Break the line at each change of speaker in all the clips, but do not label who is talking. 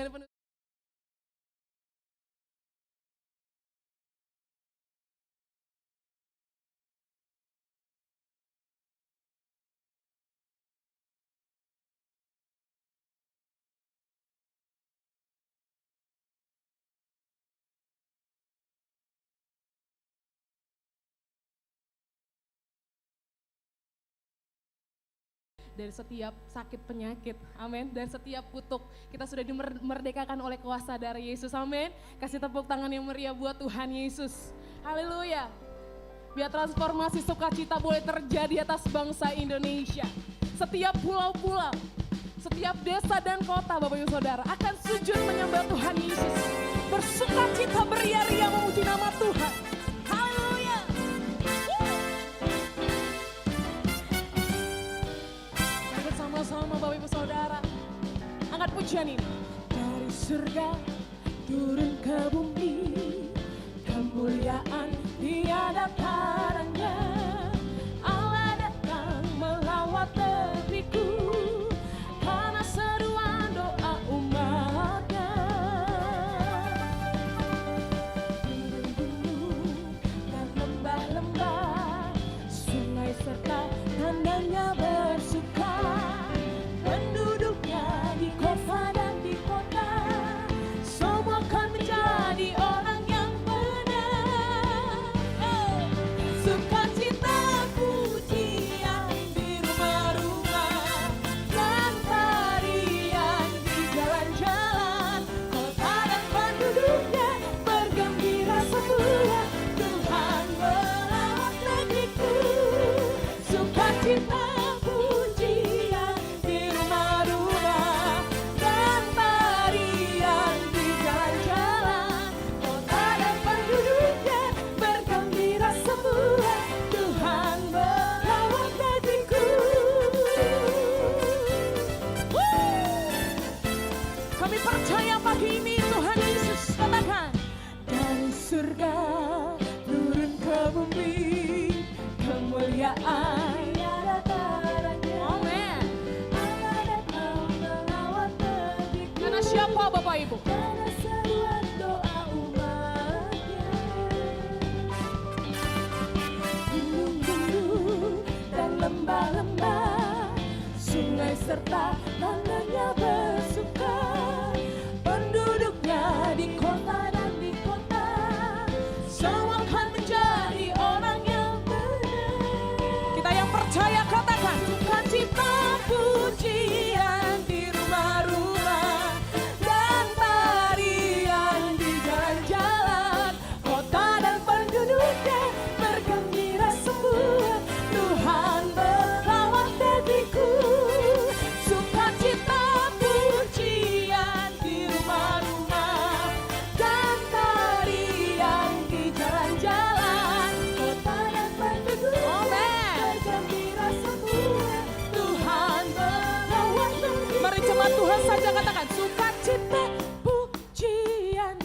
dengan penuh dari setiap sakit penyakit, amin, dan setiap kutuk kita sudah dimerdekakan oleh kuasa dari Yesus, amin. Kasih tepuk tangan yang meriah buat Tuhan Yesus, haleluya. Biar transformasi sukacita boleh terjadi atas bangsa Indonesia. Setiap pulau-pulau, setiap desa dan kota Bapak Ibu Saudara akan sujud menyembah Tuhan Yesus, bersukacita beria-ria memuji nama Tuhan, haleluya. Sama Bapak Ibu Saudara, angkat pujian ini. Dari surga turun ke bumi, kemuliaan tiada taranya. Allah datang melawat negeriku, karena seruan doa umatnya. Gunung-gunung dan lembah-lembah, sungai serta tandanya bersuka. Penduduknya di kota dan di kota, semua akan menjadi orang yang benar. Sukacita pujian di rumah-rumah, dan tarian di jalan-jalan. Kota dan penduduknya bergembira semua, Tuhan melawat negeriku. Sukacita pagi ini Tuhan Yesus katakan, dari surga turun ke bumi, kemuliaan tiada taranya. Amin. Allah datang melawat negeriku. Karena siapa Bapak Ibu? Karena seruan doa umatnya. Gunung-gunung dan lembah-lembah, sungai serta tandanya bersuka. Penduduknya di kota dan di kota, semua akan menjadi orang yang benar. Kita yang percaya katakan, sukacita pujian di rumah-rumah, dan tarian di jalan-jalan. Kota dan penduduknya bergembira semua, Tuhan melawat negeriku. Sukacita pujian di rumah-rumah, dan tarian di jalan-jalan. Kota dan penduduknya bergembira semua, Tuhan melawat negeriku. Mari jemaat Tuhan saja katakan, sukacita pujian.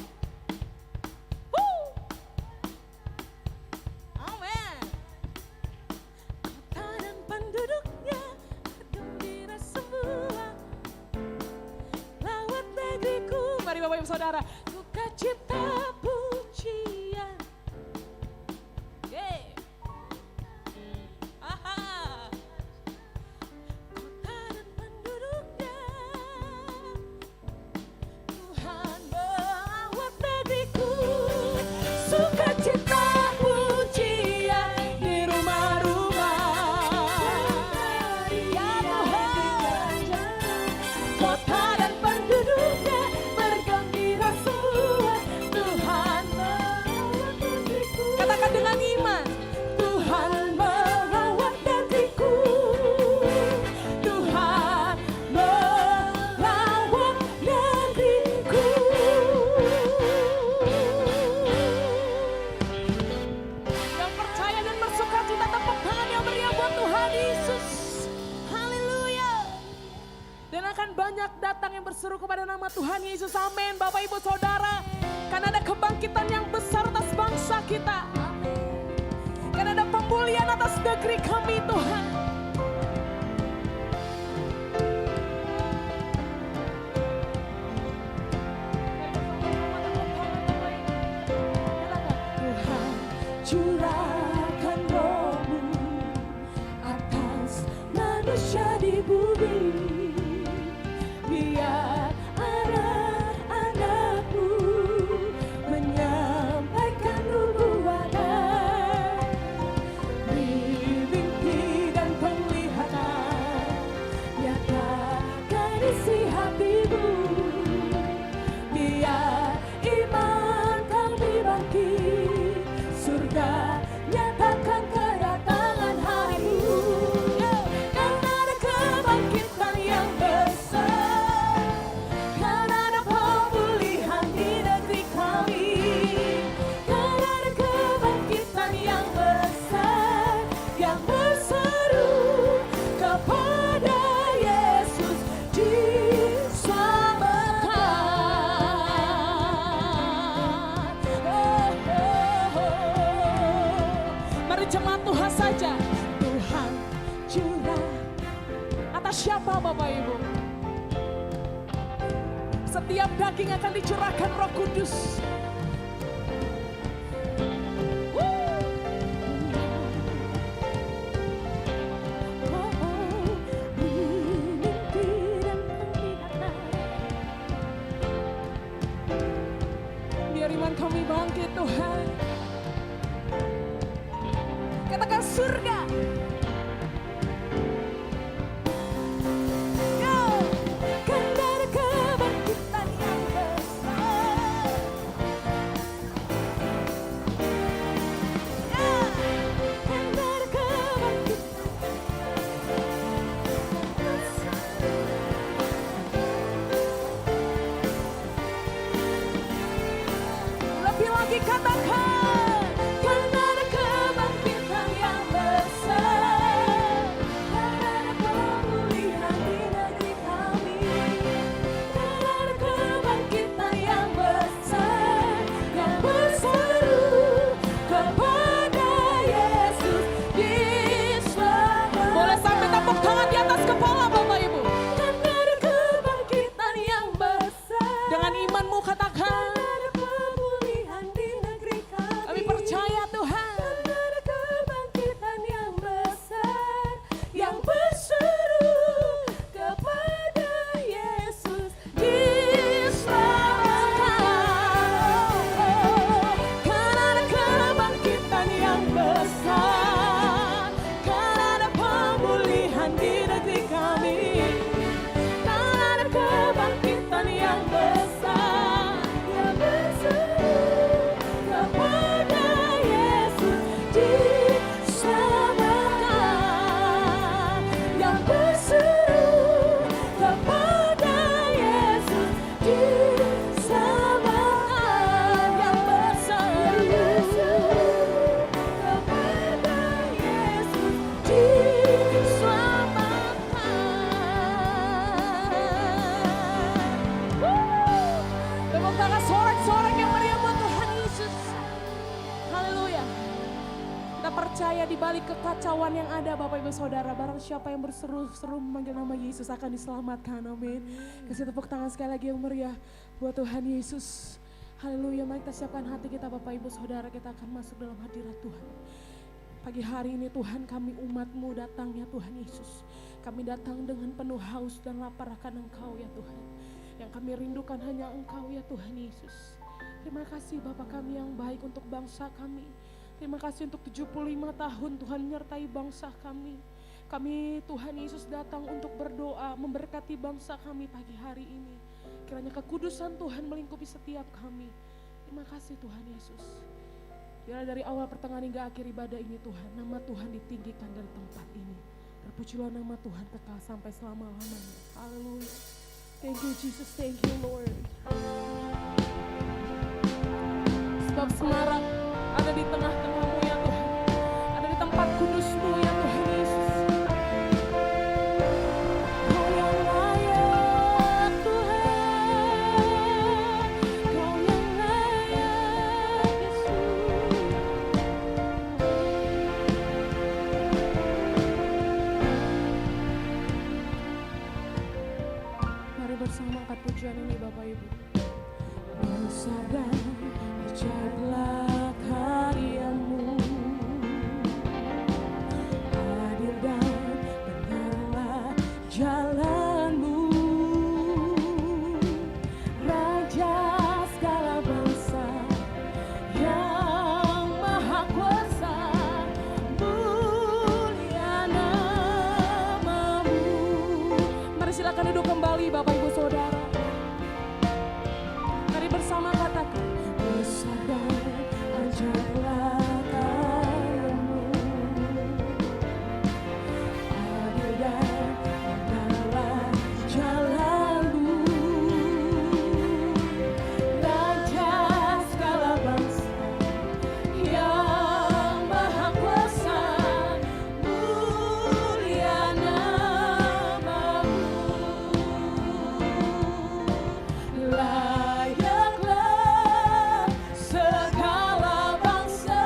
Amin. Kota dan penduduknya bergembira semua, lawat negeriku. Mari Bapak Ibu Saudara, sukacita pujian. Yeah. Aha. Kota dan penduduknya, Tuhan melawat negeriku. Sukacita pujian di rumah-rumah, ya Tuhan. Kota dan penduduknya bergembira semua, Tuhan melawat negeriku. Katakan dengan iman, Tuhan melawat negeriku. Tuhan melawat negeriku. Yang percaya dan bersukacita, tepuk tangan yang meriah buat Tuhan Yesus. Haleluya. Dan akan banyak datang yang berseru kepada nama Tuhan Yesus, amin. Bapak Ibu Saudara, karena ada kebangkitan yang besar atas bangsa kita, karena ada pemulihan atas negeri kami Tuhan.
curahkan roh-Mu atas manusia di bumi. Biar anak-anak-Mu menyampaikan nubuat-Nya, mimpi dan penglihatan, nyatakan isi hati-Mu. Biar iman kami bangkit, surga nyatakan kedatangan hari-Mu. Kan ada kebangkitan yang besar, kan ada pemulihan di negeri kami. Kan ada kebangkitan yang besar, yang berseru kepada Yesus diselamatkan. Mari jemaat Tuhan saja. Tuhan curah atas siapa Bapak Ibu? Setiap daging akan dicurahkan Roh Kudus. Biar iman kami bangkit Tuhan. Katakan surga. Yo, kan ada kebangkitan yang besar. Ya, kan ada kebangkitan yang besar. Lebih lagi katakan, kan ada kebangkitan yang besar, kan ada pemulihan di negeri kami. Kan ada kebangkitan yang besar, yang berseru kepada Yesus diselamatkan. Boleh sampai tepuk tangan di atas kepala Bapak Ibu. Kan ada kebangkitan yang besar. Dengan imanmu katakan, kami percaya Tuhan. Kan ada kebangkitan yang besar, yang berseru kepada Yesus diselamatkan. Kan ada kebangkitan yang besar, kan ada pemulihan di negeri kami. Kan ada kebangkitan yang besar, yang berseru kepada Yesus diselamatkan, yang berseru kepada Yesus diselamatkan, yang berseru kepada Yesus diselamatkan. Tepuk tangan sorak-sorak yang meriah buat Tuhan Yesus. Haleluya. Kita percaya di balik kekacauan yang ada Bapak Ibu Saudara, barang siapa yang berseru-seru memanggil nama Yesus akan diselamatkan. Amin. Kasih tepuk tangan sekali lagi yang meriah buat Tuhan Yesus. Haleluya. Mari kita siapkan hati kita Bapak Ibu Saudara, kita akan masuk dalam hadirat Tuhan. Pagi hari ini Tuhan, kami umat-Mu datang ya Tuhan Yesus. Kami datang dengan penuh haus dan lapar akan Engkau ya Tuhan. Yang kami rindukan hanya Engkau ya Tuhan Yesus. Terima kasih Bapa kami yang baik untuk bangsa kami. Terima kasih untuk 75 tahun Tuhan menyertai bangsa kami. Kami Tuhan Yesus datang untuk berdoa, memberkati bangsa kami pagi hari ini. Kiranya kekudusan Tuhan melingkupi setiap kami. Terima kasih Tuhan Yesus. Biar dari awal pertengahan hingga akhir ibadah ini Tuhan, nama Tuhan ditinggikan dari tempat ini. Terpujilah nama Tuhan kekal sampai selama-lamanya. Haleluya. Thank you Jesus, thank you Lord. Sebab semarak ada di tengah-tengah-Mu ya Tuhan. Ada di tempat kudus-Mu ya Tuhan Yesus. Kau yang layak Tuhan, Kau yang layak Yesus. Mari bersama angkat pujian ini Bapak Ibu. Besar dan ajaiblah karya-Mu, sama-sama katakan, besar dan ajaiblah karya-Mu, adil dan adalah jalan-Mu, Raja segala bangsa yang maha kuasa, mulia nama-Mu, layaklah segala bangsa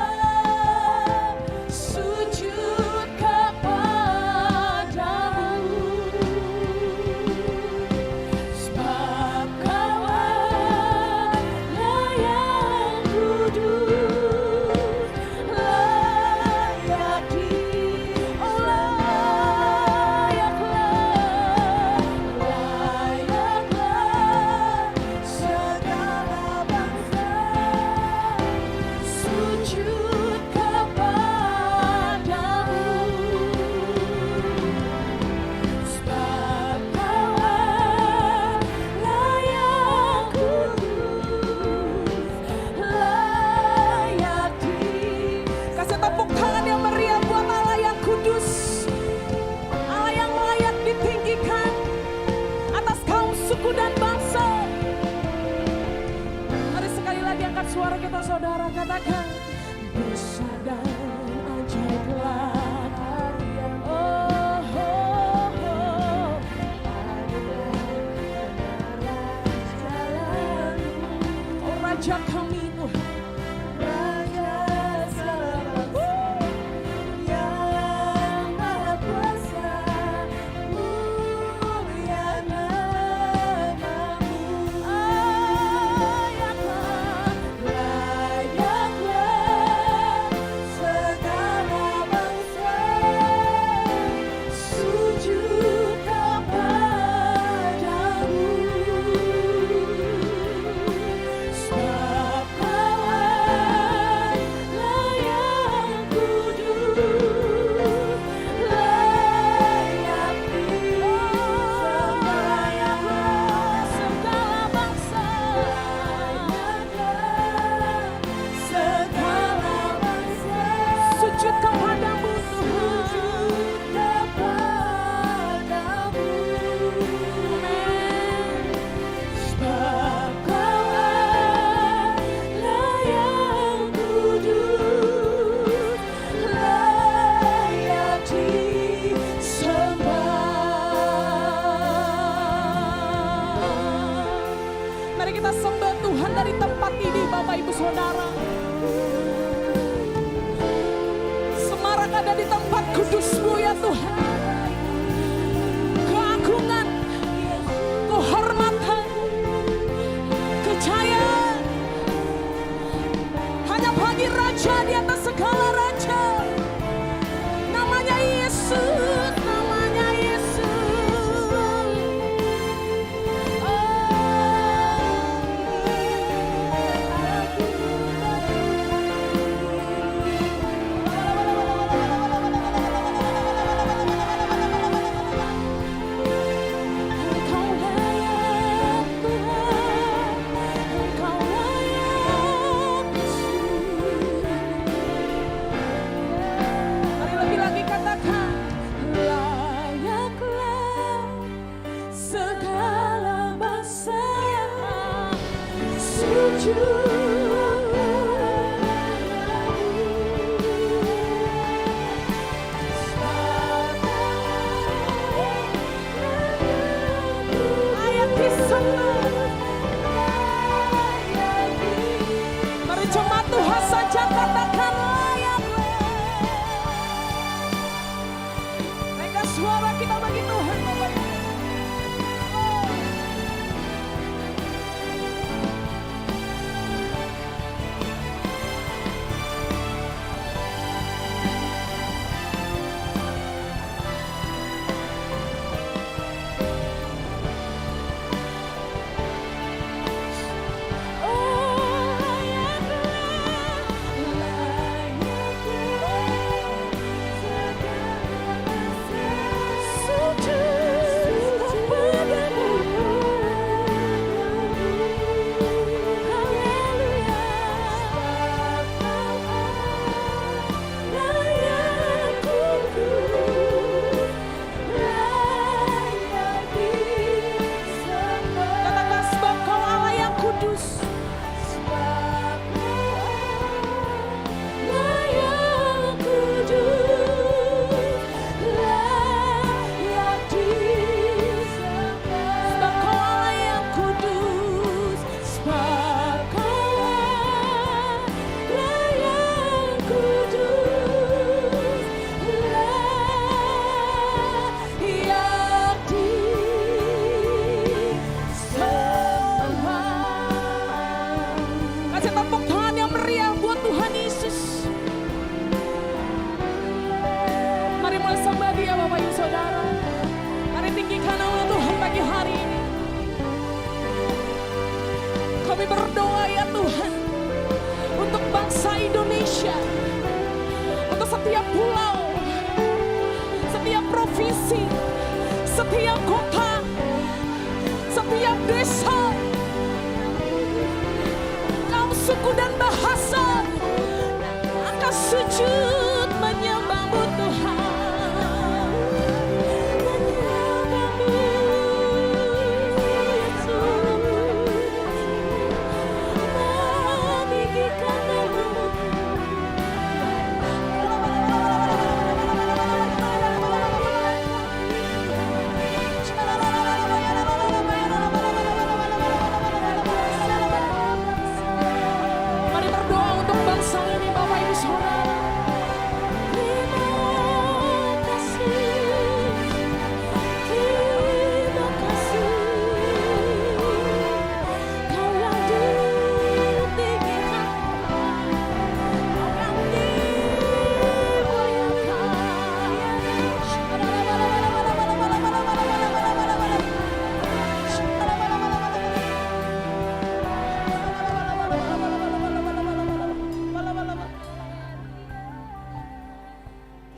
sujud kepadamu, sebab Kaulah yang kudus, layak layaklah segala bangsa sujud kepadamu, sebab Kaulah yang kudus, layak kasih tepuk tangan yang meriah buat Allah yang kudus, Allah yang layak ditinggikan atas kaum suku dan bangsa. Mari sekali lagi angkat suara kita saudara, katakan, besar dan ajaiblah karya-Mu. Oh, oh, oh. Oh, Raja kami Tuhan, Raja segala bangsa yang maha kuasa, mulia nama-Mu, layaklah segala bangsa sujud kepadamu, sebab Kaulah yang kudus, layak segala bangsa, segala bangsa sujud kepadamu Tuhan, sujud kepadamu, amin. Sebab Kaulah yang kudus, layak disembah. Mari kita sembah Tuhan dari tempat ini, Bapak Ibu Saudara. Semarak ada di tempat kudus-Mu ya Tuhan. Keagungan, kehormatan, kejayaan hanya bagi Raja di atas segala raja. Namanya Yesus, namanya Yesus. Engkau layak Tuhan, Engkau layak Yesus. Mari lebih lagi katakan, layaklah segala bangsa sujud. Layak disembah. Mari jemaat Tuhan saja katakan layaklah. Naikkan suara kita bagi Tuhan, Bapak Ibu. Oh. Sujud Kami berdoa ya Tuhan, untuk bangsa Indonesia, untuk setiap pulau, setiap provinsi, setiap kota, setiap desa, kaum suku dan bahasa akan sujud menyembahmu Tuhan. Mari berdoa untuk bangsa ini Bapak Ibu Saudara.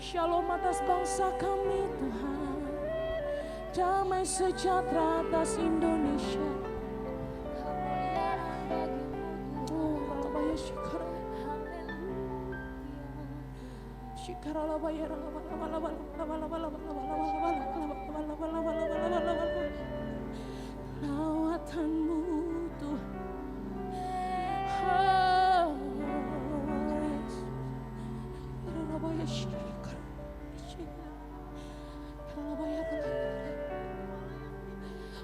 Shalom atas bangsa kami Tuhan, damai sejahtera atas Indonesia. Lawatanmu Tuhan,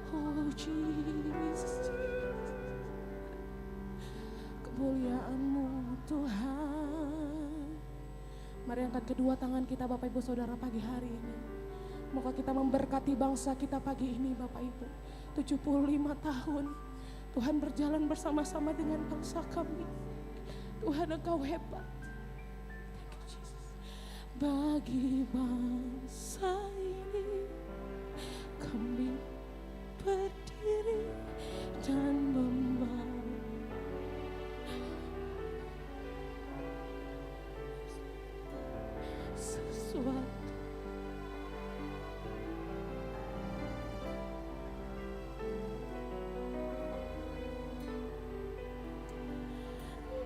oh Jesus, kemuliaan-Mu Tuhan. Mari angkat kedua tangan kita Bapak Ibu Saudara pagi hari ini. Moga kita memberkati bangsa kita pagi ini Bapak Ibu. 75 tahun Tuhan berjalan bersama-sama dengan bangsa kami. Tuhan Engkau hebat. Bagi bangsa ini kami berdiri dan membangun sesuatu.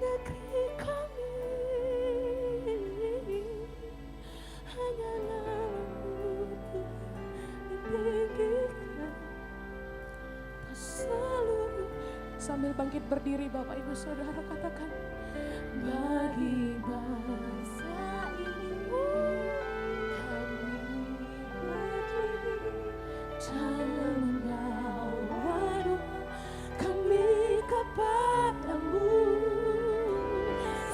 Negeri kami hanyalah untuk ditinggikan seluruh. Sambil bangkit berdiri Bapak Ibu Saudara katakan, bagi bangsa ini kami berdiri dan membawa doa kami kepadamu.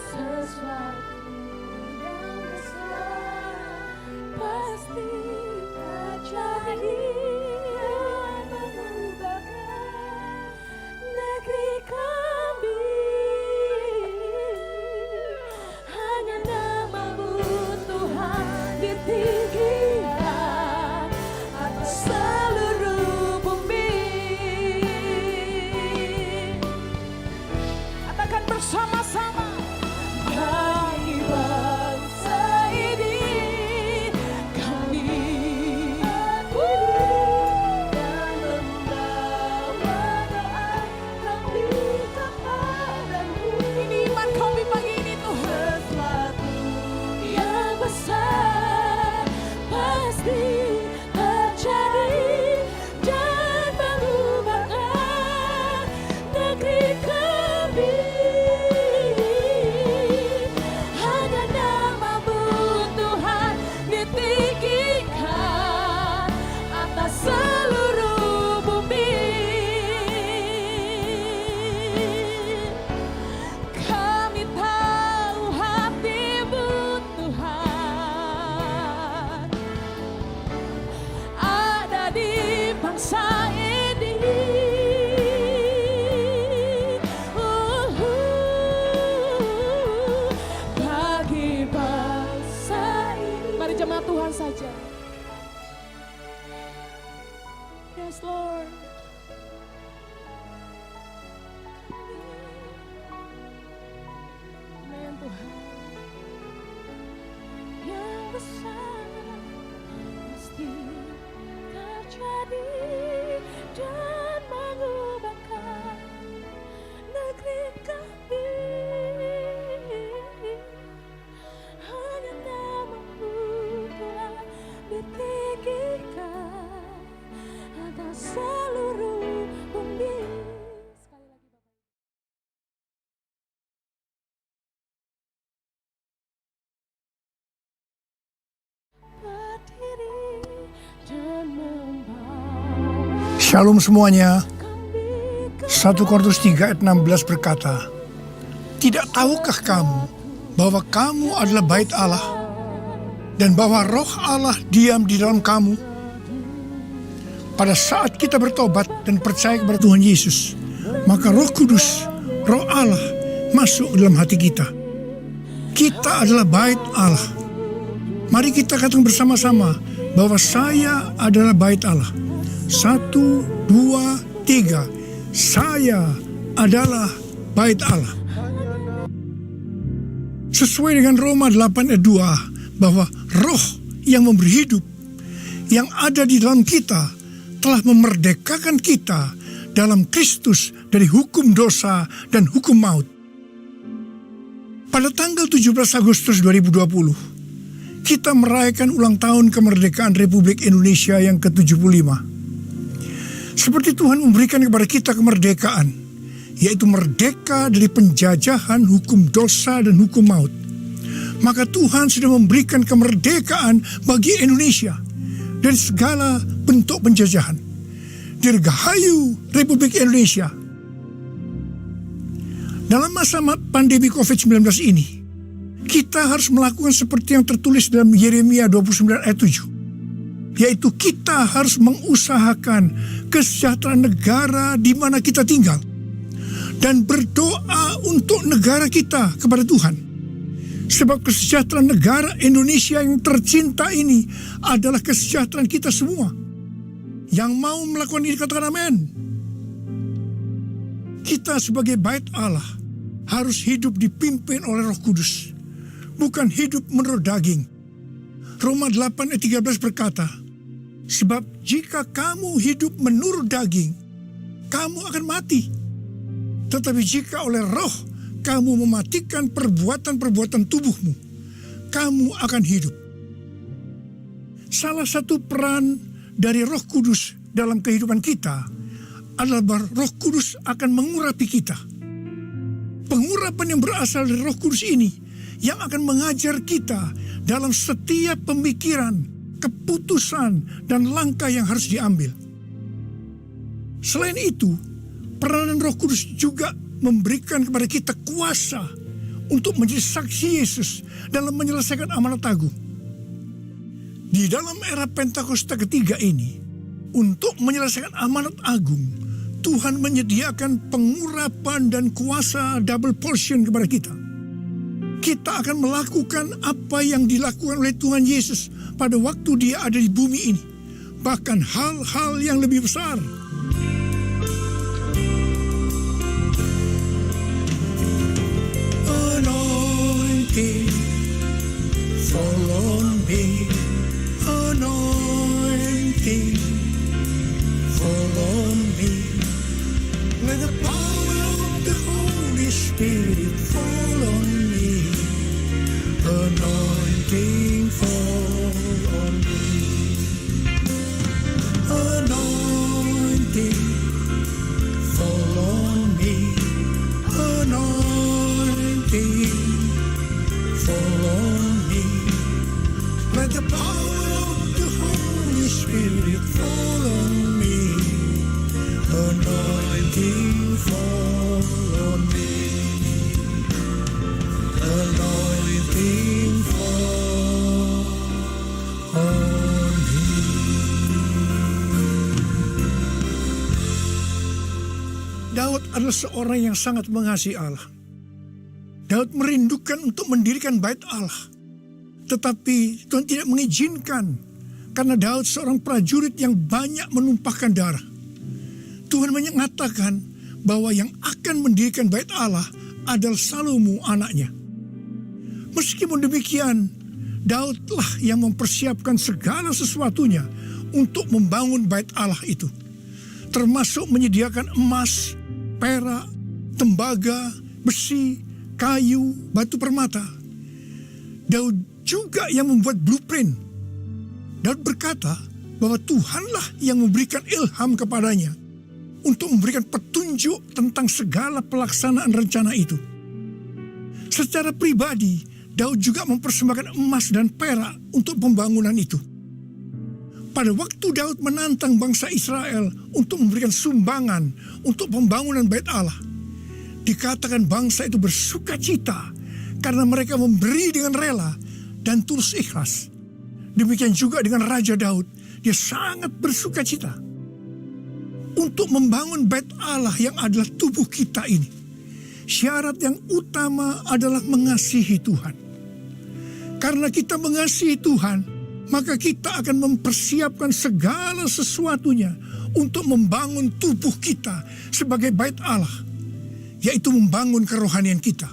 Sesuatu yang besar pasti terjadi yang mengubahkan negeri kami. Hanya nama-Mu Tuhan ditinggikan atas seluruh bumi. Katakan bersama-sama, bagi bangsa ini kami berdiri dan membawa doa kami kepadamu. Ini iman kami pagi ini Tuhan. Sesuatu yang besar pasti terjadi dan mengubahkan negeri kami. besar pasti terjadi dan mengubahkan negeri kami. Hanya namamu telah ditinggikan atas seluruh bumi. Sekali lagi Bapak. Berdiri dan membawa
Shalom semuanya.
kami ke
1 Korintus 3 ayat 16 berkata, "Tidak tahukah kamu bahwa kamu adalah bait Allah dan bahwa roh Allah diam di dalam kamu?" Pada saat kita bertobat dan percaya kepada Tuhan Yesus, maka Roh Kudus, Roh Allah masuk ke dalam hati kita. Kita adalah bait Allah. Mari kita katakan bersama-sama bahwa saya adalah bait Allah. 1, 2, 3. Saya adalah bait Allah. Sesuai dengan Roma 8 ayat 2, bahwa roh yang memberi hidup, yang ada di dalam kita, telah memerdekakan kita dalam Kristus dari hukum dosa dan hukum maut. Pada tanggal 17 Agustus 2020, kita merayakan ulang tahun kemerdekaan Republik Indonesia yang ke-75. Seperti Tuhan memberikan kepada kita kemerdekaan, yaitu merdeka dari penjajahan hukum dosa dan hukum maut, maka Tuhan sudah memberikan kemerdekaan bagi Indonesia dari segala bentuk penjajahan. Dirgahayu Republik Indonesia. Dalam masa pandemi COVID-19 ini, kita harus melakukan seperti yang tertulis dalam Yeremia 29 ayat 7. Yaitu kita harus mengusahakan kesejahteraan negara di mana kita tinggal. Dan berdoa untuk negara kita kepada Tuhan. Sebab kesejahteraan negara Indonesia yang tercinta ini adalah kesejahteraan kita semua. Yang mau melakukan ini katakan amin. Kita sebagai bait Allah harus hidup dipimpin oleh Roh Kudus, bukan hidup menurut daging. Roma 8 ayat 13 berkata, "Sebab jika kamu hidup menurut daging, kamu akan mati. Tetapi jika oleh Roh kamu mematikan perbuatan-perbuatan tubuhmu, kamu akan hidup." Salah satu peran dari Roh Kudus dalam kehidupan kita adalah bahwa Roh Kudus akan mengurapi kita. Pengurapan yang berasal dari Roh Kudus ini yang akan mengajar kita dalam setiap pemikiran, keputusan, dan langkah yang harus diambil. Selain itu, peranan Roh Kudus juga memberikan kepada kita kuasa untuk menjadi saksi Yesus dalam menyelesaikan amanat agung. Di dalam era Pentakosta ketiga ini, untuk menyelesaikan amanat agung, Tuhan menyediakan pengurapan dan kuasa double portion kepada kita. Kita akan melakukan apa yang dilakukan oleh Tuhan Yesus pada waktu Dia ada di bumi ini, bahkan hal-hal yang lebih besar. Anointing, fall on me. Anointing, fall on me. Let the power of the Holy Spirit fall on me. Anointing, fall on me. Anointing, fall on me. Anointing, fall on me. Let the power of the Holy Spirit fall on me. Anointing, fall on me. Anointing, fall on me. Daud adalah seorang yang sangat mengasihi Allah. Daud merindukan untuk mendirikan bait Allah. Tetapi Tuhan tidak mengizinkan karena Daud seorang prajurit yang banyak menumpahkan darah. Tuhan mengatakan bahwa yang akan mendirikan bait Allah adalah Salomo anaknya. Meskipun demikian, Daudlah yang mempersiapkan segala sesuatunya untuk membangun bait Allah itu, termasuk menyediakan emas, perak, tembaga, besi, kayu, batu permata. Daud juga yang membuat blueprint. Daud berkata bahwa Tuhanlah yang memberikan ilham kepadanya untuk memberikan petunjuk tentang segala pelaksanaan rencana itu. Secara pribadi, Daud juga mempersembahkan emas dan perak untuk pembangunan itu. Pada waktu Daud menantang bangsa Israel untuk memberikan sumbangan untuk pembangunan bait Allah, dikatakan bangsa itu bersukacita karena mereka memberi dengan rela dan tulus ikhlas. Demikian juga dengan Raja Daud, dia sangat bersukacita untuk membangun bait Allah yang adalah tubuh kita ini. Syarat yang utama adalah mengasihi Tuhan. Karena kita mengasihi Tuhan, maka kita akan mempersiapkan segala sesuatunya untuk membangun tubuh kita sebagai bait Allah, yaitu membangun kerohanian kita.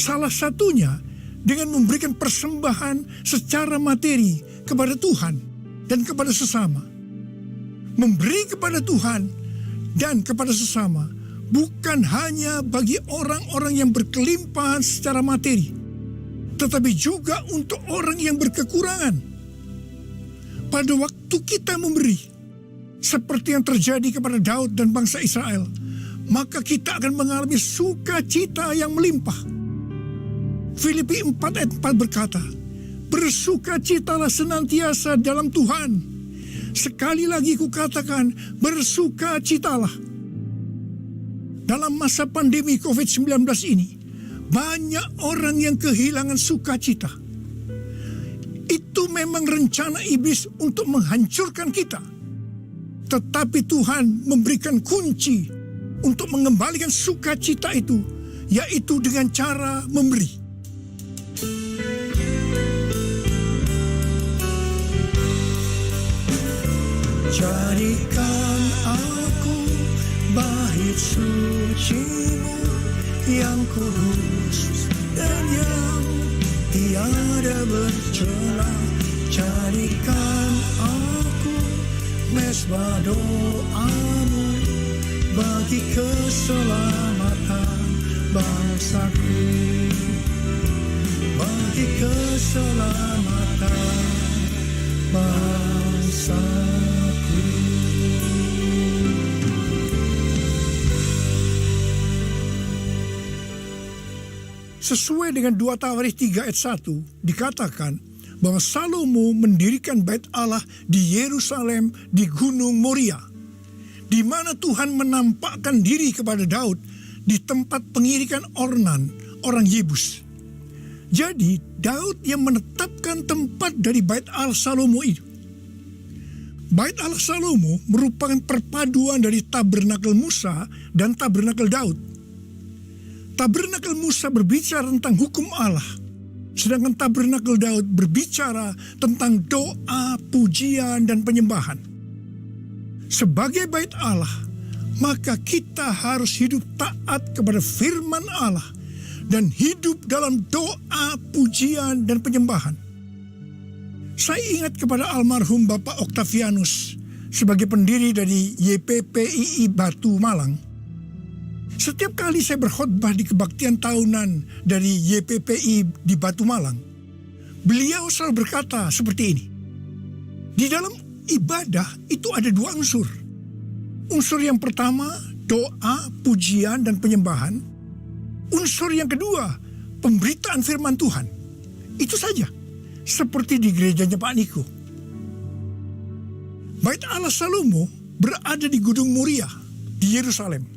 Salah satunya dengan memberikan persembahan secara materi kepada Tuhan dan kepada sesama. Memberi kepada Tuhan dan kepada sesama bukan hanya bagi orang-orang yang berkelimpahan secara materi, tetapi juga untuk orang yang berkekurangan. Pada waktu kita memberi, seperti yang terjadi kepada Daud dan bangsa Israel, maka kita akan mengalami sukacita yang melimpah. Filipi 4 ayat 4 berkata, bersukacitalah senantiasa dalam Tuhan. Sekali lagi kukatakan, bersukacitalah. Dalam masa pandemi COVID-19 ini, banyak orang yang kehilangan sukacita. Itu memang rencana iblis untuk menghancurkan kita. Tetapi Tuhan memberikan kunci untuk mengembalikan sukacita itu, yaitu dengan cara memberi. Jadikan aku bait suci-Mu yang kudus dan yang tiada bercela. Jadikan aku mesbah doa-Mu bagi keselamatan bangsaku, bagi keselamatan bangsaku. Sesuai dengan 2 Tawarikh 3 ayat 1 dikatakan bahwa Salomo mendirikan bait Allah di Yerusalem di Gunung Moria, di mana Tuhan menampakkan diri kepada Daud di tempat pengirikan Ornan, orang Yebus. Jadi Daud yang menetapkan tempat dari bait Allah Salomo itu. Bait Allah Salomo merupakan perpaduan dari tabernakel Musa dan tabernakel Daud. Tabernakel Musa berbicara tentang hukum Allah, sedangkan tabernakel Daud berbicara tentang doa, pujian, dan penyembahan. Sebagai bait Allah, maka kita harus hidup taat kepada firman Allah dan hidup dalam doa, pujian, dan penyembahan. Saya ingat kepada almarhum Bapak Octavianus sebagai pendiri dari YPPII Batu Malang. Setiap kali saya berkhotbah di kebaktian tahunan dari YPPI di Batu Malang, beliau selalu berkata seperti ini. Di dalam ibadah itu ada 2 unsur. Unsur yang pertama, doa, pujian, dan penyembahan. Unsur yang kedua, pemberitaan firman Tuhan. Itu saja, seperti di gerejanya Pak Niko. Bait Allah Salomo berada di Gunung Moria di Yerusalem.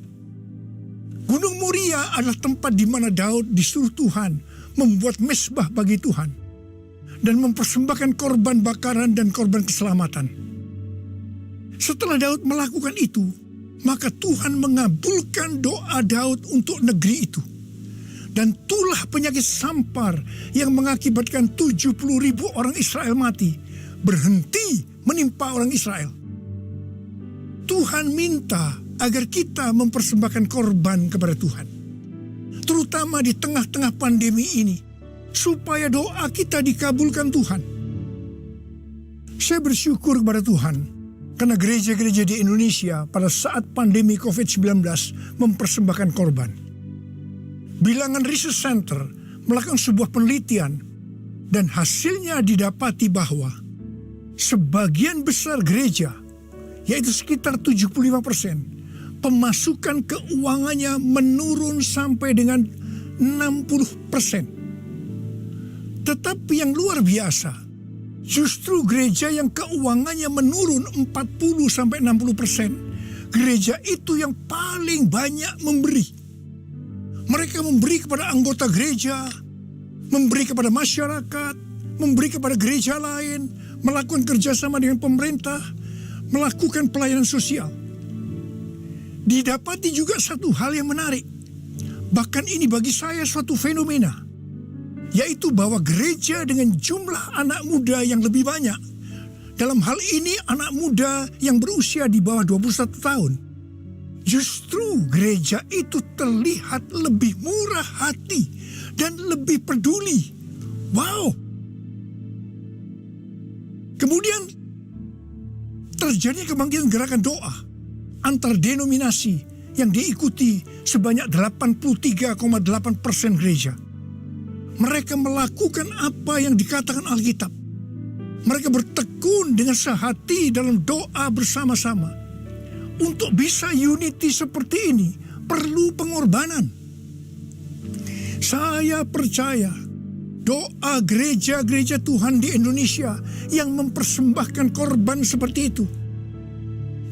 Gunung Moria adalah tempat di mana Daud disuruh Tuhan membuat mezbah bagi Tuhan dan mempersembahkan korban bakaran dan korban keselamatan. Setelah Daud melakukan itu, maka Tuhan mengabulkan doa Daud untuk negeri itu. Dan tulah penyakit sampar yang mengakibatkan 70.000 orang Israel mati berhenti menimpa orang Israel. Tuhan minta agar kita mempersembahkan korban kepada Tuhan. Terutama di tengah-tengah pandemi ini, supaya doa kita dikabulkan Tuhan. Saya bersyukur kepada Tuhan karena gereja-gereja di Indonesia pada saat pandemi COVID-19 mempersembahkan korban. Bilangan Research Center melakukan sebuah penelitian dan hasilnya didapati bahwa sebagian besar gereja, yaitu sekitar 75%, pemasukan keuangannya menurun sampai dengan 60%. Tetapi yang luar biasa, justru gereja yang keuangannya menurun 40-60%, gereja itu yang paling banyak memberi. Mereka memberi kepada anggota gereja, memberi kepada masyarakat, memberi kepada gereja lain, melakukan kerjasama dengan pemerintah, melakukan pelayanan sosial. Didapati juga satu hal yang menarik, bahkan ini bagi saya suatu fenomena, yaitu bahwa gereja dengan jumlah anak muda yang lebih banyak, dalam hal ini anak muda yang berusia di bawah 21 tahun, justru gereja itu terlihat lebih murah hati dan lebih peduli. Wow! Kemudian terjadi kebangkitan gerakan doa antar denominasi yang diikuti sebanyak 83,8% gereja. Mereka melakukan apa yang dikatakan Alkitab. Mereka bertekun dengan sehati dalam doa bersama-sama. Untuk bisa unity seperti ini perlu pengorbanan. Saya percaya doa gereja-gereja Tuhan di Indonesia yang mempersembahkan korban seperti itu,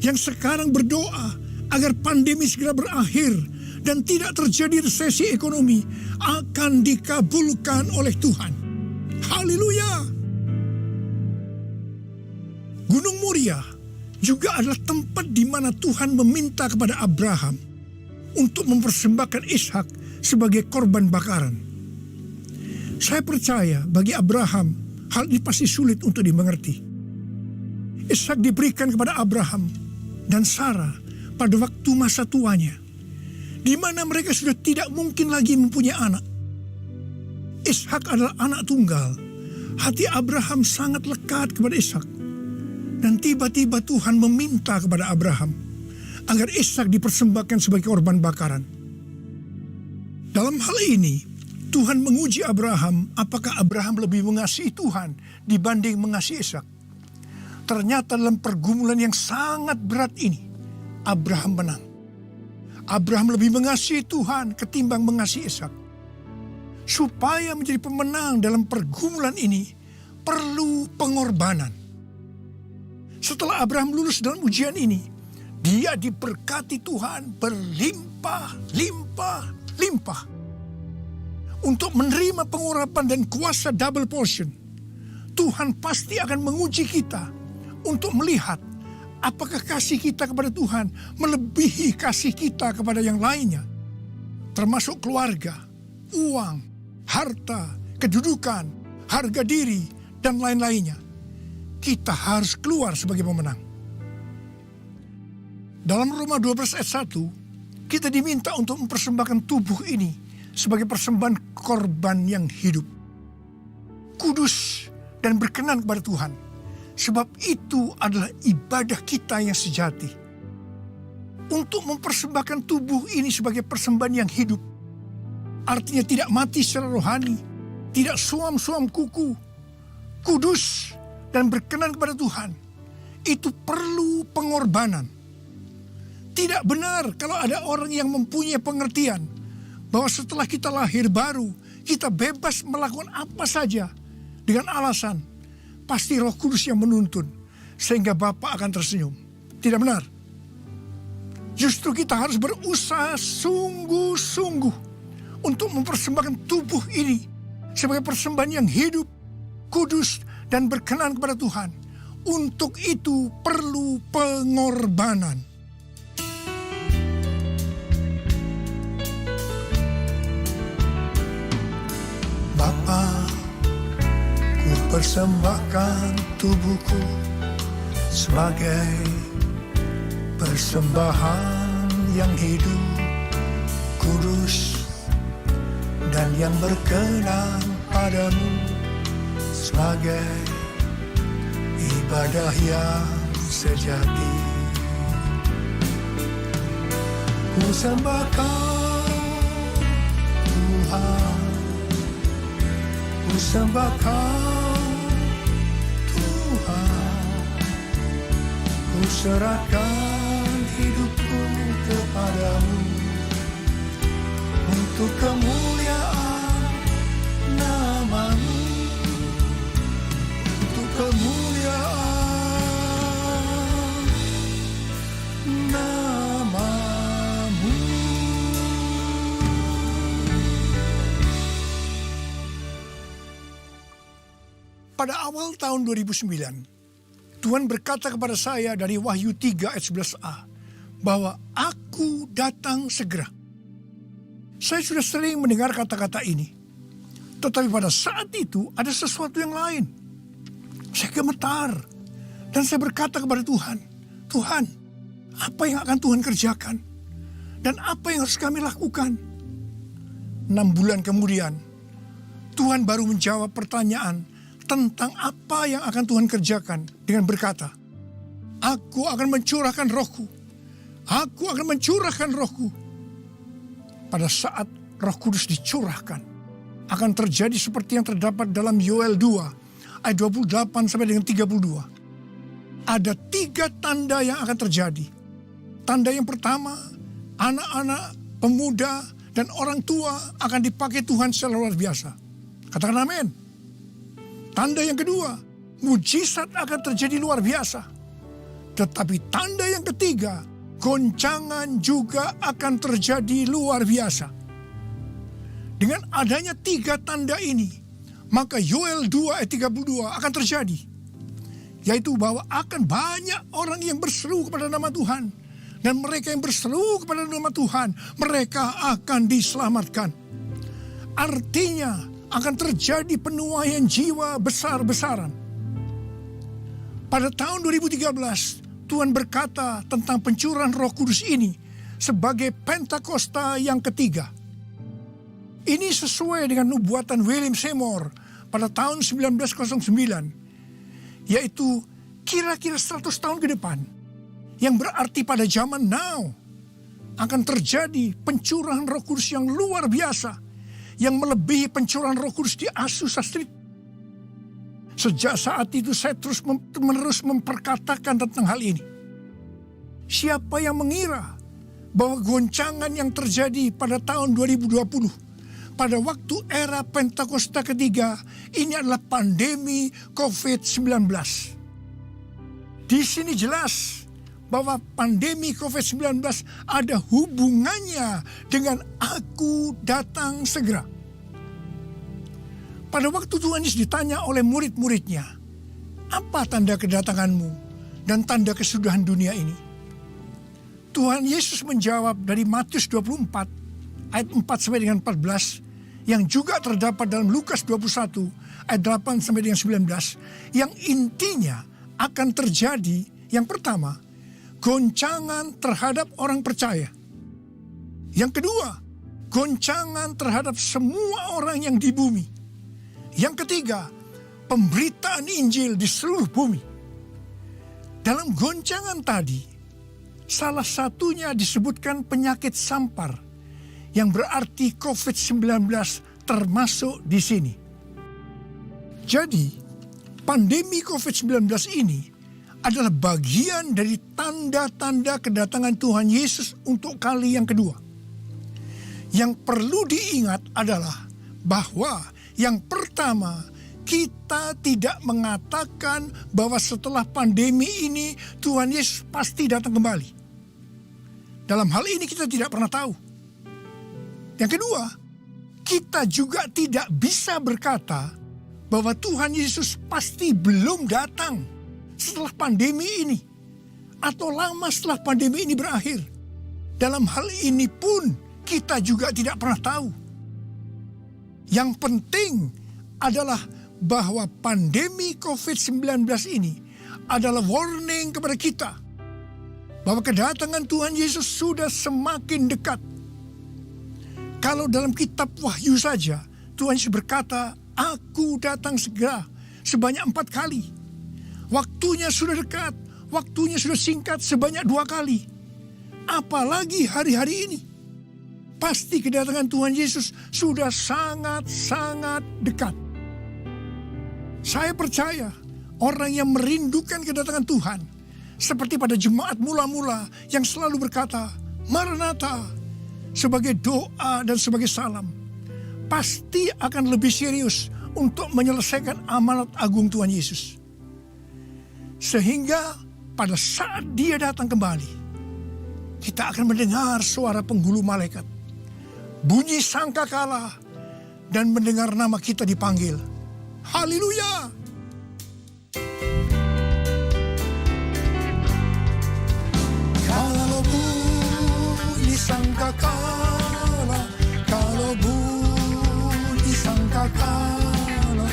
yang sekarang berdoa agar pandemi segera berakhir dan tidak terjadi resesi ekonomi, akan dikabulkan oleh Tuhan. Haleluya! Gunung Moria juga adalah tempat di mana Tuhan meminta kepada Abraham untuk mempersembahkan Ishak sebagai korban bakaran. Saya percaya bagi Abraham hal ini pasti sulit untuk dimengerti. Ishak diberikan kepada Abraham dan Sarah pada waktu masa tuanya, di mana mereka sudah tidak mungkin lagi mempunyai anak. Ishak adalah anak tunggal. Hati Abraham sangat lekat kepada Ishak. Dan tiba-tiba Tuhan meminta kepada Abraham agar Ishak dipersembahkan sebagai korban bakaran. Dalam hal ini, Tuhan menguji Abraham apakah Abraham lebih mengasihi Tuhan dibanding mengasihi Ishak. Ternyata dalam pergumulan yang sangat berat ini, Abraham menang. Abraham lebih mengasihi Tuhan ketimbang mengasihi Ishak. Supaya menjadi pemenang dalam pergumulan ini, perlu pengorbanan. Setelah Abraham lulus dalam ujian ini, dia diberkati Tuhan berlimpah-limpah. Untuk menerima pengurapan dan kuasa double portion, Tuhan pasti akan menguji kita untuk melihat apakah kasih kita kepada Tuhan melebihi kasih kita kepada yang lainnya, termasuk keluarga, uang, harta, kedudukan, harga diri, dan lain-lainnya. Kita harus keluar sebagai pemenang. Dalam Roma 12 ayat 1, kita diminta untuk mempersembahkan tubuh ini sebagai persembahan korban yang hidup, kudus dan berkenan kepada Tuhan. Sebab itu adalah ibadah kita yang sejati. Untuk mempersembahkan tubuh ini sebagai persembahan yang hidup, artinya tidak mati secara rohani, tidak suam-suam kuku, kudus dan berkenan kepada Tuhan, itu perlu pengorbanan. Tidak benar kalau ada orang yang mempunyai pengertian bahwa setelah kita lahir baru, kita bebas melakukan apa saja dengan alasan pasti Roh Kudus yang menuntun sehingga Bapa akan tersenyum. Tidak benar. Justru kita harus berusaha sungguh-sungguh untuk mempersembahkan tubuh ini sebagai persembahan yang hidup, kudus, dan berkenan kepada Tuhan. Untuk itu perlu pengorbanan. Bapa, ku persembahkan tubuhku sebagai persembahan yang hidup, kudus, dan yang berkenan kepadamu sebagai ibadah yang sejati. Ku sembah Kau Tuhan, ku sembah Kau Tuhan, ku serahkan hidupku kepadamu untuk kemuliaan nama-Mu, untuk kemuliaan nama-Mu. Pada awal tahun 2009, Tuhan berkata kepada saya dari Wahyu 3 ayat 11a, bahwa Aku datang segera. Saya sudah sering mendengar kata-kata ini, tetapi pada saat itu ada sesuatu yang lain. Saya gemetar dan saya berkata kepada Tuhan, Tuhan, apa yang akan Tuhan kerjakan? Dan apa yang harus kami lakukan? 6 bulan kemudian, Tuhan baru menjawab pertanyaan tentang apa yang akan Tuhan kerjakan dengan berkata, Aku akan mencurahkan Rohku. Aku akan mencurahkan Rohku. Pada saat Roh Kudus dicurahkan, akan terjadi seperti yang terdapat dalam Yoel 2 ayat 28 sampai dengan 32. Ada 3 tanda yang akan terjadi. Tanda yang pertama, anak-anak, pemuda, dan orang tua akan dipakai Tuhan secara luar biasa. Katakan amin. Tanda yang kedua, mujizat akan terjadi luar biasa. Tetapi tanda yang ketiga, goncangan juga akan terjadi luar biasa. Dengan adanya 3 tanda ini, maka Yoel 2 ayat 32 akan terjadi. Yaitu bahwa akan banyak orang yang berseru kepada nama Tuhan. Dan mereka yang berseru kepada nama Tuhan, mereka akan diselamatkan. Artinya akan terjadi penuaian jiwa besar-besaran. Pada tahun 2013, Tuhan berkata tentang pencurahan Roh Kudus ini sebagai Pentakosta yang ketiga. Ini sesuai dengan nubuatan William Seymour pada tahun 1909, yaitu kira-kira 100 tahun ke depan, yang berarti pada zaman now akan terjadi pencurahan Roh Kudus yang luar biasa, yang melebihi pencurahan Roh Kudus di Azusa Street. Sejak saat itu saya terus-menerus memperkatakan tentang hal ini. Siapa yang mengira bahwa goncangan yang terjadi pada tahun 2020, pada waktu era Pentakosta ketiga, ini adalah pandemi COVID-19. Di sini jelas bahwa pandemi COVID-19 ada hubungannya dengan Aku datang segera. Pada waktu Tuhan Yesus ditanya oleh murid-muridnya, apa tanda kedatanganmu dan tanda kesudahan dunia ini? Tuhan Yesus menjawab dari Matius 24 ayat 4 sampai dengan 14, yang juga terdapat dalam Lukas 21 ayat 8 sampai dengan 19, yang intinya akan terjadi yang pertama, goncangan terhadap orang percaya. Yang kedua, goncangan terhadap semua orang yang di bumi. Yang ketiga, pemberitaan Injil di seluruh bumi. Dalam goncangan tadi, salah satunya disebutkan penyakit sampar, yang berarti COVID-19 termasuk di sini. Jadi, pandemi COVID-19 ini adalah bagian dari tanda-tanda kedatangan Tuhan Yesus untuk kali yang kedua. Yang perlu diingat adalah bahwa yang pertama, kita tidak mengatakan bahwa setelah pandemi ini Tuhan Yesus pasti datang kembali. Dalam hal ini kita tidak pernah tahu. Yang kedua, kita juga tidak bisa berkata bahwa Tuhan Yesus pasti belum datang setelah pandemi ini atau lama setelah pandemi ini berakhir. Dalam hal ini pun kita juga tidak pernah tahu. Yang penting adalah bahwa pandemi COVID-19 ini adalah warning kepada kita bahwa kedatangan Tuhan Yesus sudah semakin dekat. Kalau dalam kitab Wahyu saja, Tuhan Yesus berkata Aku datang segera sebanyak 4 kali. Waktunya sudah dekat, waktunya sudah singkat sebanyak 2 kali. Apalagi hari-hari ini. Pasti kedatangan Tuhan Yesus sudah sangat-sangat dekat. Saya percaya orang yang merindukan kedatangan Tuhan, seperti pada jemaat mula-mula yang selalu berkata, Maranatha, sebagai doa dan sebagai salam, pasti akan lebih serius untuk menyelesaikan amanat agung Tuhan Yesus. Sehingga pada saat dia datang kembali, kita akan mendengar suara penghulu malaikat, bunyi sangkakala, dan mendengar nama kita dipanggil. Haleluya! Kalau bunyi sangkakala, kalau bunyi sangkakala,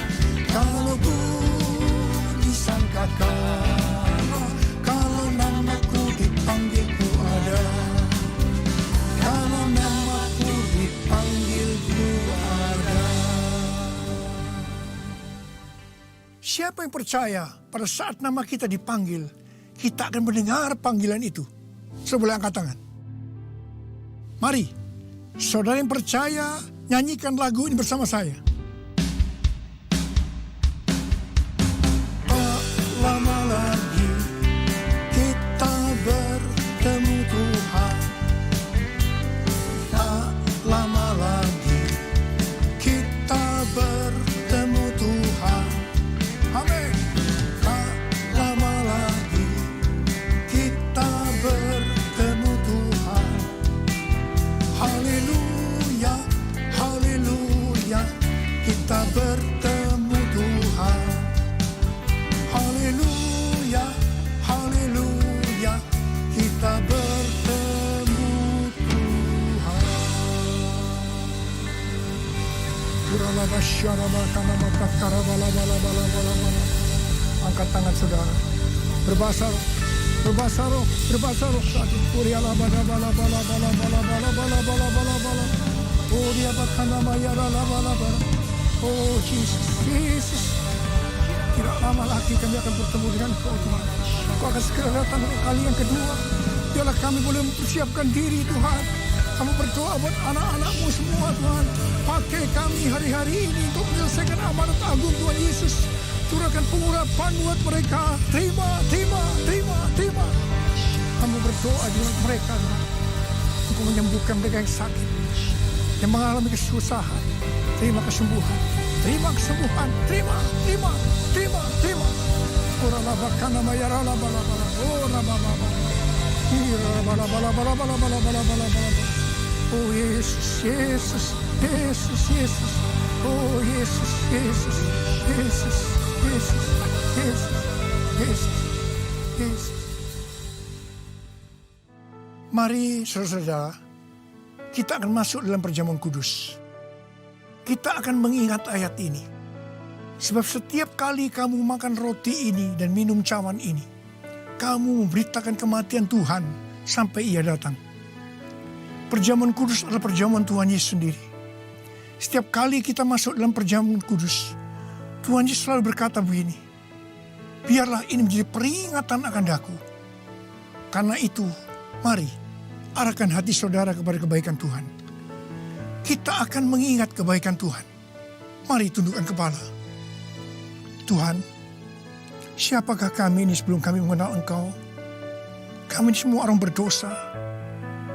kalau bunyi sangkakala, kalau namaku dipanggil ku ada, kalau namaku dipanggil ku ada. Siapa yang percaya pada saat nama kita dipanggil, kita akan mendengar panggilan itu? Sebelah angkat tangan. Mari, saudara yang percaya, nyanyikan lagu ini bersama saya. Tak lama lagi kita bertemu Tuhan. Tak lama lagi kita bertemu Tuhan. Amin. Tak lama lagi kita bertemu Tuhan. Haleluya, haleluya, kita bertemu Tuhan. Haleluya, haleluya, kita bertemu Tuhan. Angkat tangan saudara. Berbahasa roh, berbahasa roh, berbahasa roh. Oh dia bakana mayara laba. Oh Jesus, Jesus. Tidak lama lagi kami akan bertemu dengan Kau Tuhan. Kau akan segera datang kali yang kedua. Biarlah kami boleh mempersiapkan diri Tuhan. Kamu berdoa buat anak-anakmu semua Tuhan. Pakai kami hari-hari ini untuk menyelesaikan amanat agung Tuhan Yesus. Turunkan pengurapan buat mereka. Terima, terima, terima, terima. Kamu berdoa dengan mereka Tuhan. Untuk menyembuhkan mereka yang sakit, yang mengalami kesusahan. Terima kesembuhan. Terima kesembuhan. Terima, terima, terima, terima. Oralabakana mayaralabalabala. Orabababa. Irabalabalabalabalabalabalabalabalabala. Oh Yesus, Yesus, Yesus, Yesus. Oh Yesus, Yesus, Yesus, Yesus, Yesus, Yesus, Yesus. Mari saudara-saudara, kita akan masuk dalam perjamuan kudus. Kita akan mengingat ayat ini. Sebab setiap kali kamu makan roti ini dan minum cawan ini, kamu memberitakan kematian Tuhan sampai Ia datang. Perjamuan kudus adalah perjamuan Tuhan Yesus sendiri. Setiap kali kita masuk dalam perjamuan kudus, Tuhan Yesus selalu berkata begini, biarlah ini menjadi peringatan akan daku. Karena itu, mari arahkan hati saudara kepada kebaikan Tuhan. Kita akan mengingat kebaikan Tuhan. Mari tundukkan kepala. Tuhan, siapakah kami ini sebelum kami mengenal Engkau? Kami ini semua orang berdosa.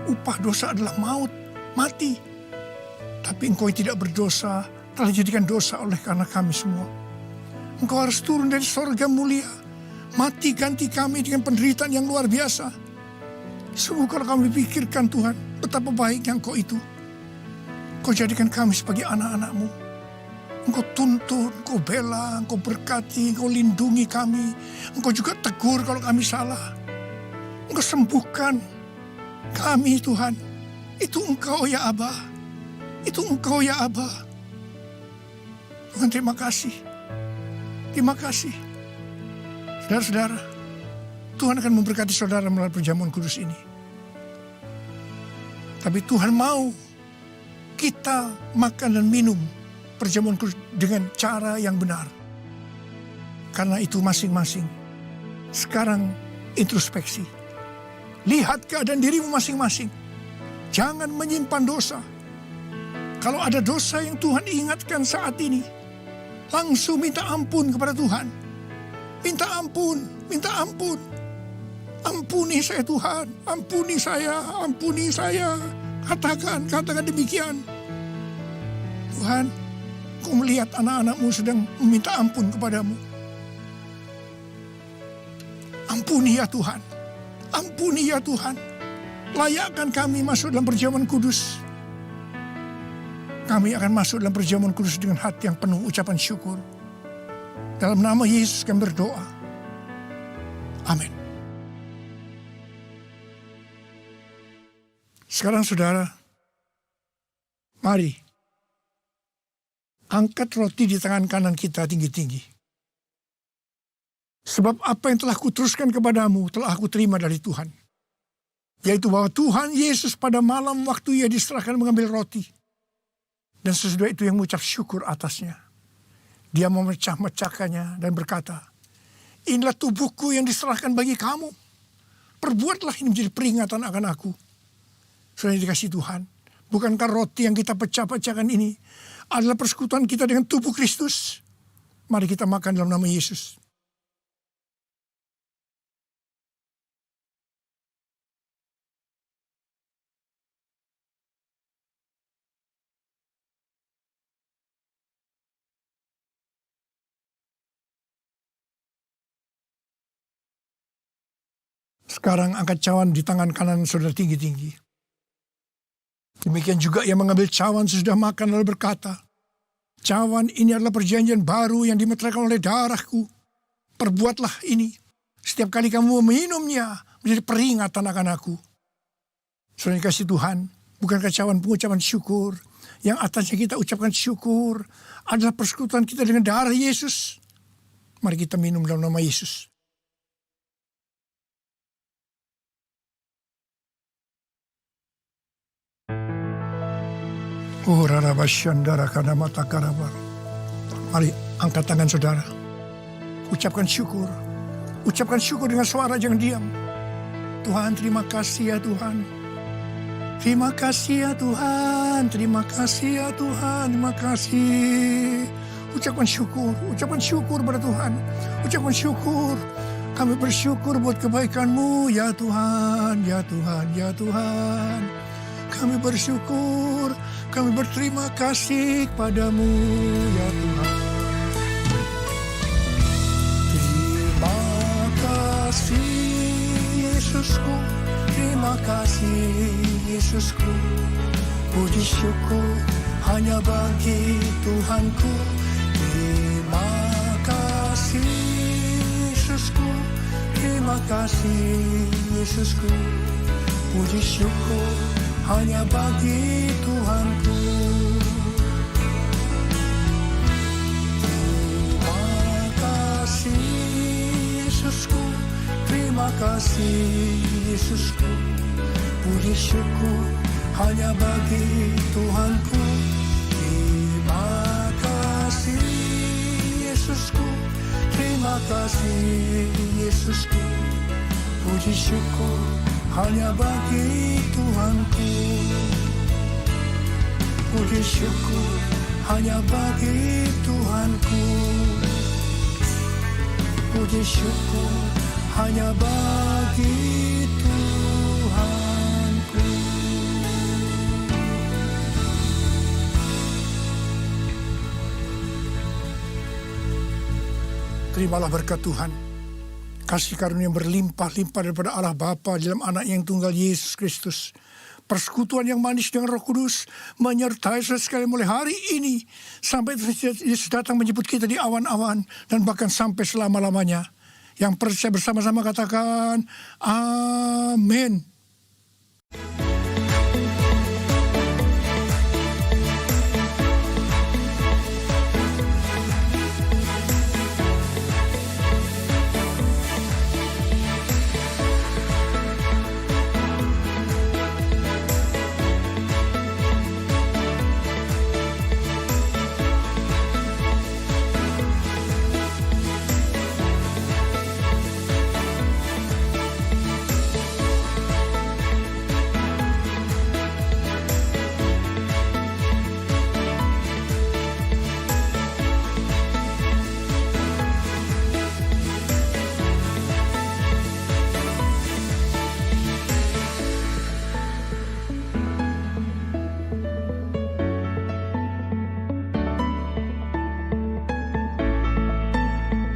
Upah dosa adalah maut, mati. Tapi Engkau yang tidak berdosa telah dijadikan dosa oleh karena kami semua. Engkau harus turun dari sorga mulia, mati ganti kami dengan penderitaan yang luar biasa. Sungguh kalau kami pikirkan Tuhan, betapa baiknya Engkau itu. Engkau jadikan kami sebagai anak-anak-Mu. Engkau tuntun, Engkau bela, Engkau berkati, Engkau lindungi kami. Engkau juga tegur kalau kami salah. Engkau sembuhkan kami Tuhan. Itu Engkau ya Aba. Itu Engkau ya Aba. Tuhan terima kasih. Terima kasih. Saudara-saudara, Tuhan akan memberkati saudara melalui perjamuan kudus ini. Tapi Tuhan mau kita makan dan minum perjamuan kudus dengan cara yang benar. Karena itu masing-masing sekarang introspeksi. Lihat keadaan dirimu masing-masing. Jangan menyimpan dosa. Kalau ada dosa yang Tuhan ingatkan saat ini, langsung minta ampun kepada Tuhan. Minta ampun, minta ampun. Ampuni saya Tuhan, ampuni saya, ampuni saya. Katakan demikian. Tuhan, Kau melihat anak-anakmu sedang meminta ampun kepadamu. Ampuni ya Tuhan, ampuni ya Tuhan. Layakkan kami masuk dalam perjamuan kudus. Kami akan masuk dalam perjamuan kudus dengan hati yang penuh ucapan syukur. Dalam nama Yesus kami berdoa. Amin. Sekarang saudara, mari angkat roti di tangan kanan kita tinggi-tinggi. Sebab apa yang telah kuteruskan kepadamu telah aku terima dari Tuhan. Yaitu bahwa Tuhan Yesus pada malam waktu ia diserahkan mengambil roti. Dan sesudah itu yang mengucap syukur atasnya. Dia memecah-mecahkannya dan berkata, inilah tubuhku yang diserahkan bagi kamu. Perbuatlah ini menjadi peringatan akan aku. Sudah dikasih Tuhan. Bukankah roti yang kita pecah-pecahkan ini adalah persekutuan kita dengan tubuh Kristus? Mari kita makan dalam nama Yesus. Sekarang angkat cawan di tangan kanan saudara tinggi-tinggi. Demikian juga ia mengambil cawan sesudah makan lalu berkata, cawan ini adalah perjanjian baru yang dimeteraikan oleh darahku. Perbuatlah ini. Setiap kali kamu meminumnya menjadi peringatan akan aku. Saudara kasih Tuhan, bukankah cawan pengucapan syukur yang atasnya kita ucapkan syukur adalah persekutuan kita dengan darah Yesus? Mari kita minum dalam nama Yesus. Mari angkat tangan saudara. Ucapkan syukur. Ucapkan syukur dengan suara, jangan diam. Tuhan, terima kasih ya Tuhan. Terima kasih ya Tuhan. Terima kasih ya Tuhan. Terima kasih. Ucapkan syukur pada Tuhan. Ucapkan syukur. Kami bersyukur buat kebaikan-Mu ya Tuhan, ya Tuhan, ya Tuhan. Kami bersyukur, kami berterima kasih kepadamu ya Tuhan. Terima kasih Yesusku, terima kasih Yesusku. Puji syukur hanya bagi Tuhanku. Terima kasih Yesusku, terima kasih Yesusku. Puji syukur hanya bagi Tuhanku. Terima kasih Yesusku, terima kasih Yesusku. Puji syukur hanya bagi Tuhanku. Terima kasih Yesusku, terima kasih Yesusku. Puji syukur hanya bagi Tuhanku. Puji syukur hanya bagi Tuhanku. Puji syukur hanya bagi Tuhanku. Terimalah berkat Tuhan. Kasih karunia yang berlimpah-limpah daripada Allah Bapa dalam anak yang tunggal Yesus Kristus. Persekutuan yang manis dengan Roh Kudus menyertai saudara sekalian mulai hari ini sampai Yesus datang menjemput kita di awan-awan dan bahkan sampai selama-lamanya. Yang percaya bersama-sama katakan amin.